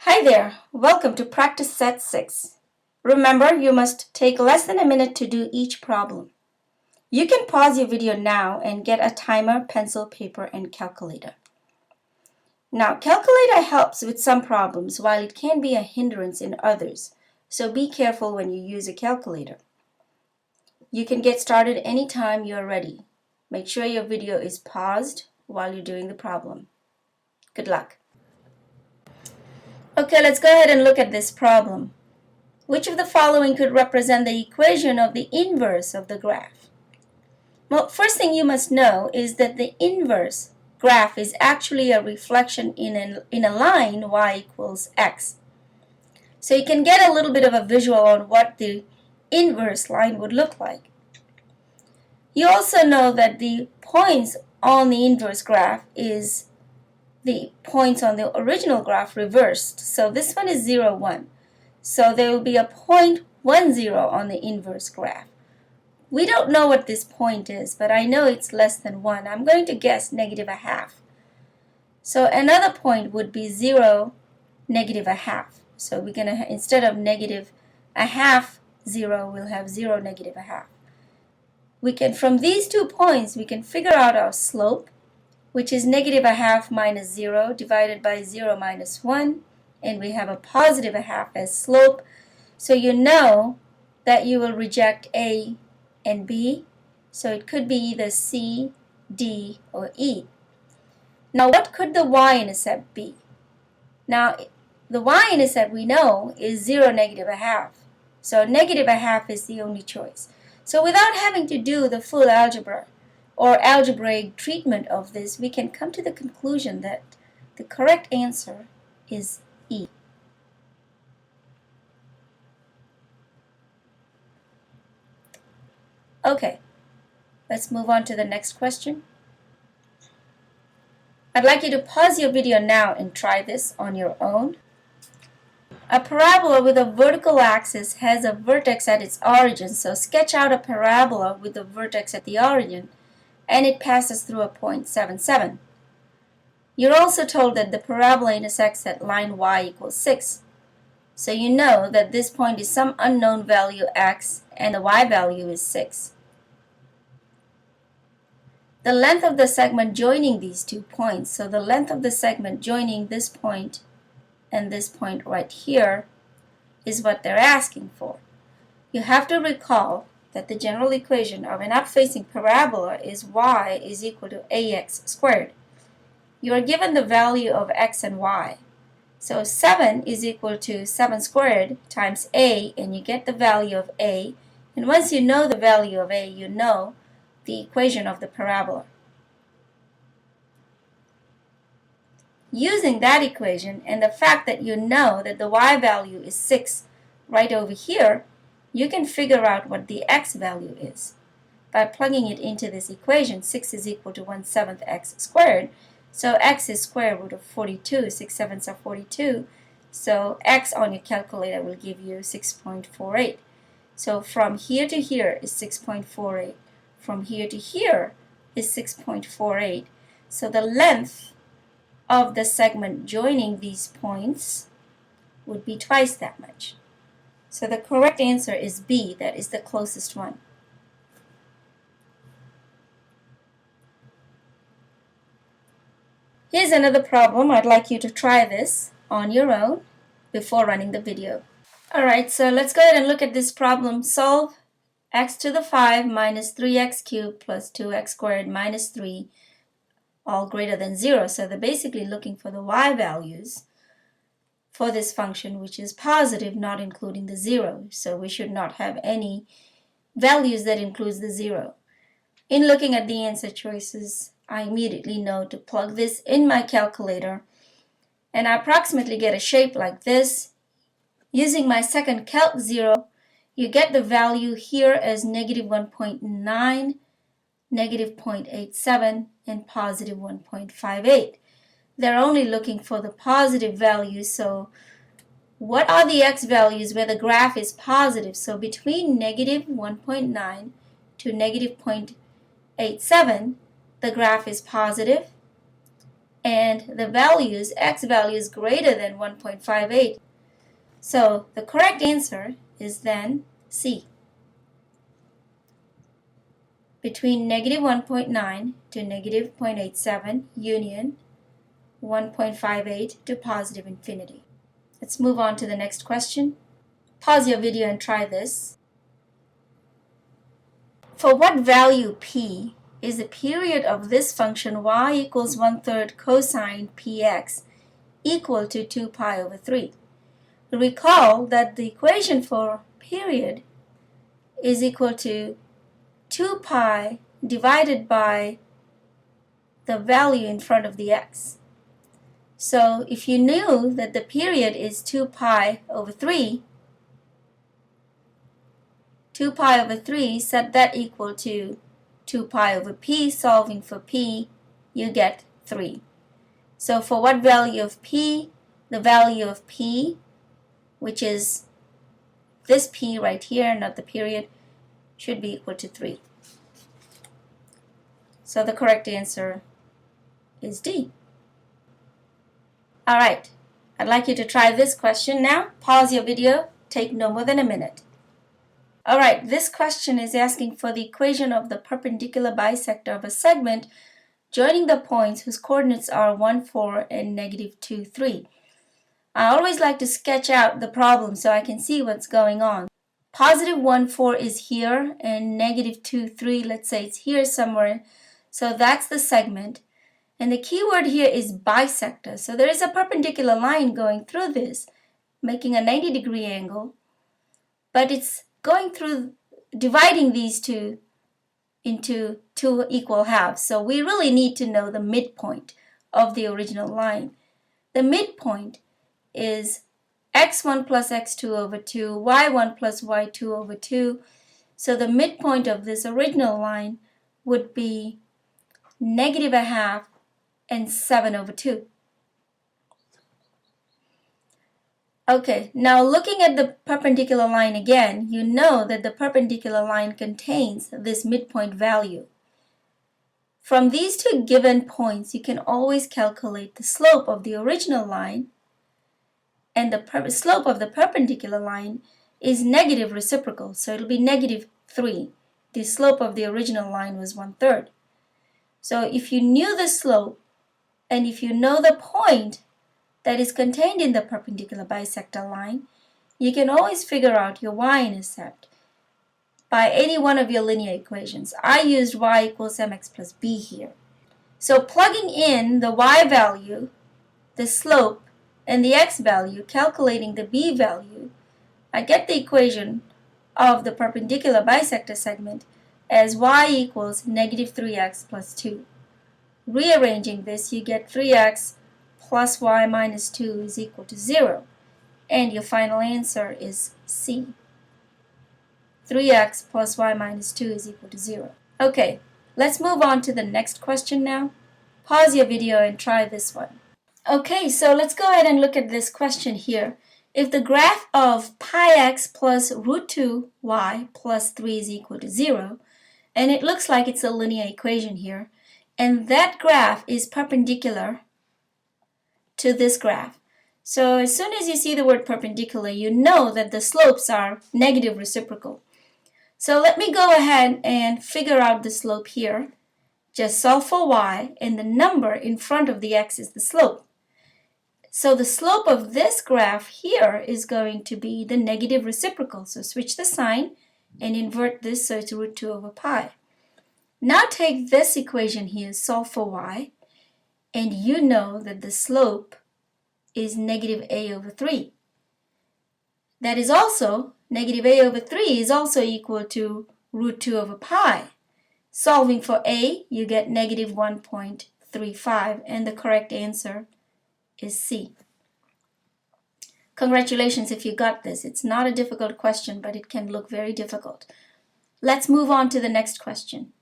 Hi there, welcome to practice set 6. Remember, you must take less than a minute to do each problem. You can pause your video now and get a timer, pencil, paper, and calculator. Now, calculator helps with some problems while it can be a hindrance in others, so be careful when you use a calculator. You can get started anytime you're ready. Make sure your video is paused while you're doing the problem. Good luck. Okay, let's go ahead and look at this problem. Which of the following could represent the equation of the inverse of the graph? Well, first thing you must know is that the inverse graph is actually a reflection in a line y equals x. So you can get a little bit of a visual on what the inverse line would look like. You also know that the points on the inverse graph is the points on the original graph reversed. So this one is 0, 1. So there will be a point 1, 0 on the inverse graph. We don't know what this point is, but I know it's less than 1. I'm going to guess negative a half. So another point would be 0, negative a half. So we're going to, instead of negative a half 0, we'll have 0, negative a half. From these 2 points, we can figure out our slope, which is negative a half minus 0 divided by 0 minus 1. And we have a positive a half as slope. So you know that you will reject A and B. So it could be either C, D, or E. Now what could the y-intercept be? Now the y-intercept we know is 0, negative a half. So negative a half is the only choice. So without having to do the full algebra or algebraic treatment of this, we can come to the conclusion that the correct answer is E. Okay, let's move on to the next question. I'd like you to pause your video now and try this on your own. A parabola with a vertical axis has a vertex at its origin, so sketch out a parabola with a vertex at the origin, and it passes through a point 7, 7. You're also told that the parabola intersects at line y equals 6. So you know that this point is some unknown value x and the y value is 6. The length of the segment joining these 2 points, so the length of the segment joining this point and this point right here is what they're asking for. You have to recall that the general equation of an up-facing parabola is y is equal to ax squared. You are given the value of x and y. So 7 is equal to 7 squared times a, and you get the value of a. And once you know the value of a, you know the equation of the parabola. Using that equation and the fact that you know that the y value is 6 right over here, you can figure out what the x value is. By plugging it into this equation, 6 is equal to 1/7 x squared. So x is square root of 42, 6 sevenths are 42. So x on your calculator will give you 6.48. So from here to here is 6.48. From here to here is 6.48. So the length of the segment joining these points would be twice that much. So the correct answer is B, that is the closest one. Here's another problem. I'd like you to try this on your own before running the video. Alright, so let's go ahead and look at this problem. Solve x to the 5 minus 3x cubed plus 2x squared minus 3 all greater than 0. So they're basically looking for the y values for this function, which is positive, not including the 0. So we should not have any values that includes the 0. In looking at the answer choices, I immediately know to plug this in my calculator, and I approximately get a shape like this. Using my second calc 0, you get the value here as negative 1.9, negative 0.87, and positive 1.58. They're only looking for the positive values, so what are the x values where the graph is positive? So between negative 1.9 to negative 0.87, the graph is positive. and the values, x value is greater than 1.58. So the correct answer is then C. Between negative 1.9 to negative 0.87 union 1.58 to positive infinity. Let's move on to the next question. Pause your video and try this. For what value p is the period of this function y equals 1/3 cosine px equal to 2 pi over 3? Recall that the equation for period is equal to 2 pi divided by the value in front of the x. So if you knew that the period is 2 pi over 3, 2 pi over 3, set that equal to 2 pi over p. Solving for p, you get 3. So for what value of p? The value of p, which is this p right here, not the period, should be equal to 3. So the correct answer is D. All right, I'd like you to try this question now. Pause your video, take no more than a minute. All right, this question is asking for the equation of the perpendicular bisector of a segment joining the points whose coordinates are 1, 4, and negative 2, 3. I always like to sketch out the problem so I can see what's going on. Positive 1, 4 is here, and negative 2, 3, let's say it's here somewhere. So that's the segment. And the key word here is bisector. So there is a perpendicular line going through this, making a 90-degree angle. But it's going through, dividing these two into two equal halves. So we really need to know the midpoint of the original line. The midpoint is x1 plus x2 over 2, y1 plus y2 over 2. So the midpoint of this original line would be negative a half and 7 over 2. Okay, now looking at the perpendicular line again, you know that the perpendicular line contains this midpoint value. From these two given points, you can always calculate the slope of the original line, and the slope of the perpendicular line is negative reciprocal, so it'll be negative 3. The slope of the original line was 1/3. So if you knew the slope, and if you know the point that is contained in the perpendicular bisector line, you can always figure out your y-intercept by any one of your linear equations. I used y equals mx plus b here. So plugging in the y value, the slope, and the x value, calculating the b value, I get the equation of the perpendicular bisector segment as y equals negative 3x plus 2. Rearranging this, you get 3x plus y minus 2 is equal to 0. And your final answer is C. 3x plus y minus 2 is equal to 0. Okay, let's move on to the next question now. Pause your video and try this one. Okay, so let's go ahead and look at this question here. If the graph of pi x plus root 2y plus 3 is equal to 0, and it looks like it's a linear equation here, and that graph is perpendicular to this graph. So as soon as you see the word perpendicular, you know that the slopes are negative reciprocal. So let me go ahead and figure out the slope here. Just solve for y, and the number in front of the x is the slope. So the slope of this graph here is going to be the negative reciprocal. So switch the sign and invert this so it's root 2 over pi. Now take this equation here, solve for y, and you know that the slope is negative a over 3. That is also, negative a over 3 is also equal to root 2 over pi. Solving for a, you get negative 1.35, and the correct answer is C. Congratulations if you got this. It's not a difficult question, but it can look very difficult. Let's move on to the next question.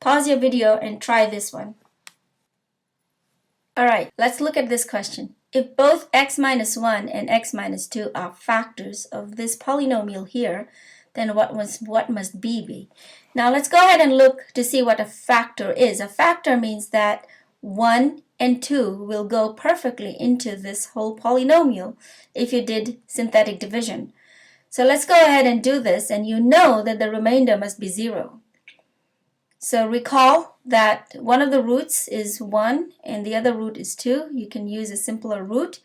Pause your video and try this one. All right, let's look at this question. If both x minus 1 and x minus 2 are factors of this polynomial here, then what must b be? Now let's go ahead and look to see what a factor is. A factor means that one and 2 will go perfectly into this whole polynomial if you did synthetic division. So let's go ahead and do this, and you know that the remainder must be 0. So recall that one of the roots is 1 and the other root is 2. You can use a simpler root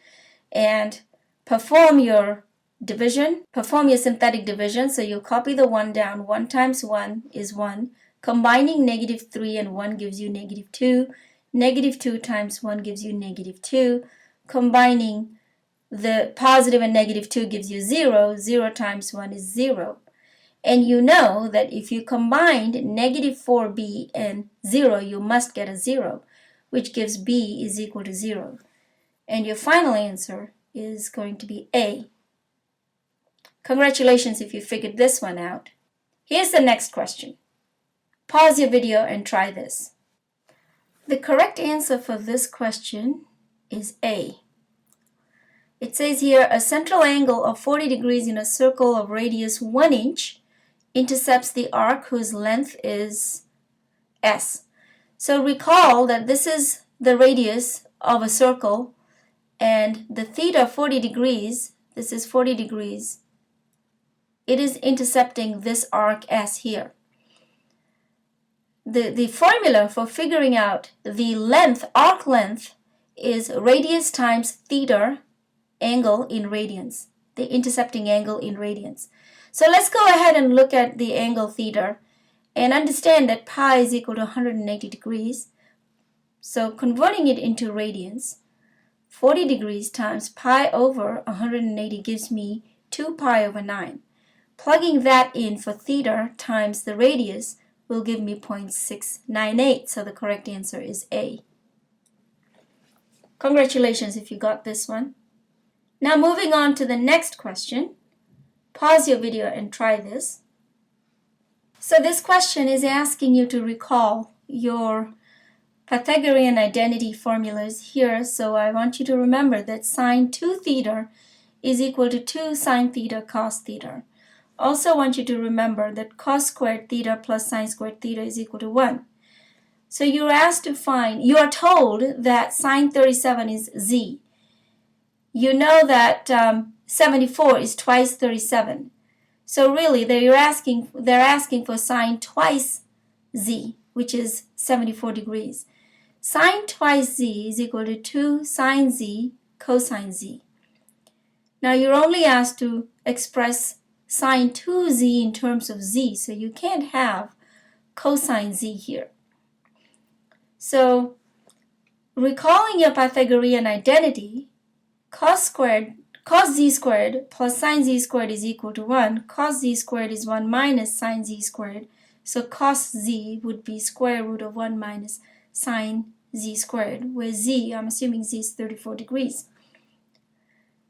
and perform your division, perform your synthetic division. So you copy the 1 down. 1 times 1 is 1. Combining -3 and 1 gives you -2. -2 times 1 gives you -2. Combining the positive and -2 gives you 0. 0 times 1 is 0. And you know that if you combined -4b and 0, you must get a 0, which gives b is equal to 0. And your final answer is going to be A. Congratulations if you figured this one out. Here's the next question. Pause your video and try this. The correct answer for this question is A. It says here, a central angle of 40 degrees in a circle of radius 1 inch intercepts the arc whose length is S. So recall that this is the radius of a circle, and the theta 40 degrees, this is 40 degrees, it is intercepting this arc S here. The formula for figuring out the length, arc length, is radius times theta angle in radians, the intercepting angle in radians. So let's go ahead and look at the angle theta and understand that pi is equal to 180 degrees. So converting it into radians, 40 degrees times pi over 180 gives me 2 pi over 9. Plugging that in for theta times the radius will give me 0.698. So the correct answer is A. Congratulations if you got this one. Now moving on to the next question. Pause your video and try this. So this question is asking you to recall your Pythagorean identity formulas here. So I want you to remember that sine 2 theta is equal to 2 sine theta cos theta. Also want you to remember that cos squared theta plus sine squared theta is equal to 1. So you're asked to find, you are told that sine 37 is z. You know that 74 is twice 37. So really they're asking for sine twice z, which is 74 degrees. Sine twice z is equal to 2 sine z cosine z. Now you're only asked to express sine 2z in terms of z, so you can't have cosine z here. So recalling your Pythagorean identity, cos z squared plus sine z squared is equal to 1. Cos z squared is 1 minus sine z squared. So cos z would be square root of 1 minus sine z squared, where z, I'm assuming z is 34 degrees.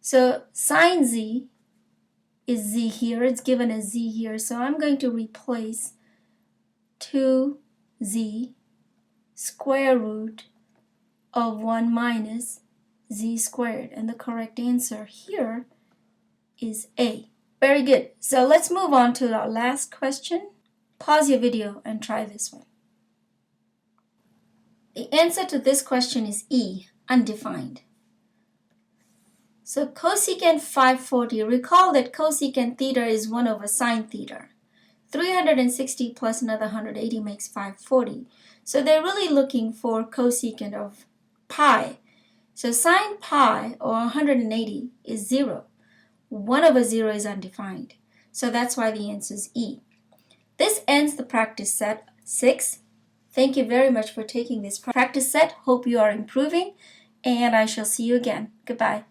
So sine z is z here. It's given as z here. So I'm going to replace 2z square root of 1 minus z squared, and the correct answer here is A. Very good. So let's move on to our last question. Pause your video and try this one. The answer to this question is E, undefined. So cosecant 540, recall that cosecant theta is 1 over sine theta. 360 plus another 180 makes 540. So they're really looking for cosecant of pi. So sine pi, or 180, is 0. 1 over 0 is undefined. So that's why the answer is E. This ends the practice set 6. Thank you very much for taking this practice set. Hope you are improving, and I shall see you again. Goodbye.